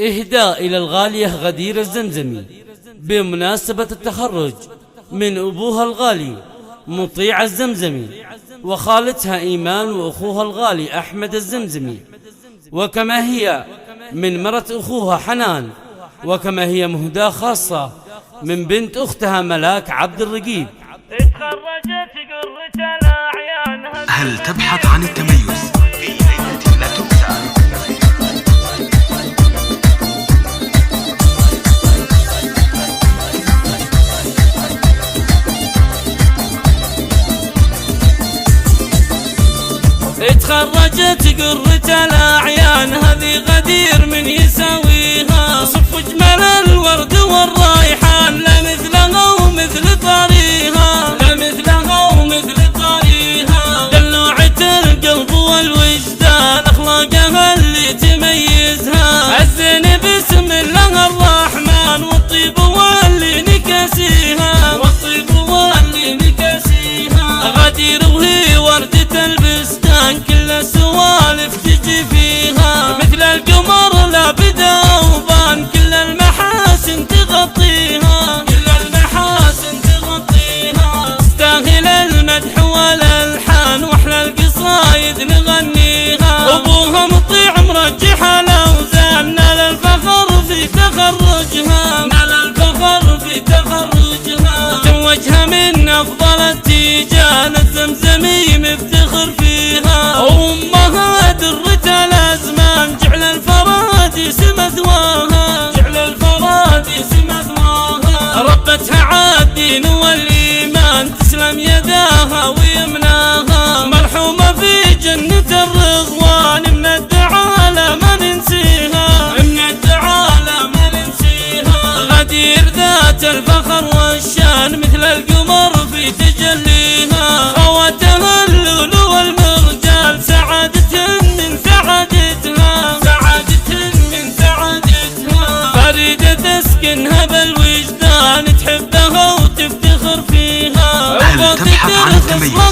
إهداء إلى الغالية غدير الزمزمي بمناسبة التخرج من أبوها الغالي مطيع الزمزمي وخالتها إيمان وأخوها الغالي أحمد الزمزمي، وكما هي من مرة أخوها حنان، وكما هي مهداة خاصة من بنت أختها ملاك عبد الرقيب. هل تبحث عن التميز في ليلة لا تنسى؟ اتخرجت قرة الأعيان، هذه غدير من يساويها، صف جمال الورد والريحان، لا مثلها ومثل طريها، لا مثلها ومثل طريها، دلوعة القلب والوجدان، أخلاقها اللي تميزها، عزني بسم الله الرحمن، والطيب واللي نكاسيها، والطيب واللي نكاسيها، غدير وهي وردة البستان، كل السوالف تجي فيها، مثل القمر لا بدا وبان، كل المحاسن تغطيها، كل المحاسن تغطيها، تستاهل المدح والالحان، واحلى القصايد نغنيها، ابوها مطيع مرجح الاوزان، نال الفخر في تخرجها، نال الفخر في تخرجها، توجها من افضل التيجان، الزمزمي مفتخر فيها، أمها درة الأزمان، جعل الفراديس مثواها، جعل الفراديس مثواها، ربتها عالدين والإيمان، تسلم يداها ويمناها، مرحومة في جنة الرضوان، من الدعالة ما ننسيها، من الدعالة ما ننسيها، غدير ذات الفخر والشان، مثل القمر في تجليها، خواتها اللؤلؤ والمرجان، سعادة من سعادتها، سعادة من سعادتها، فريدة تسكنها بالوجدان، تحبها وتفتخر فيها، هل تبحث عن التميز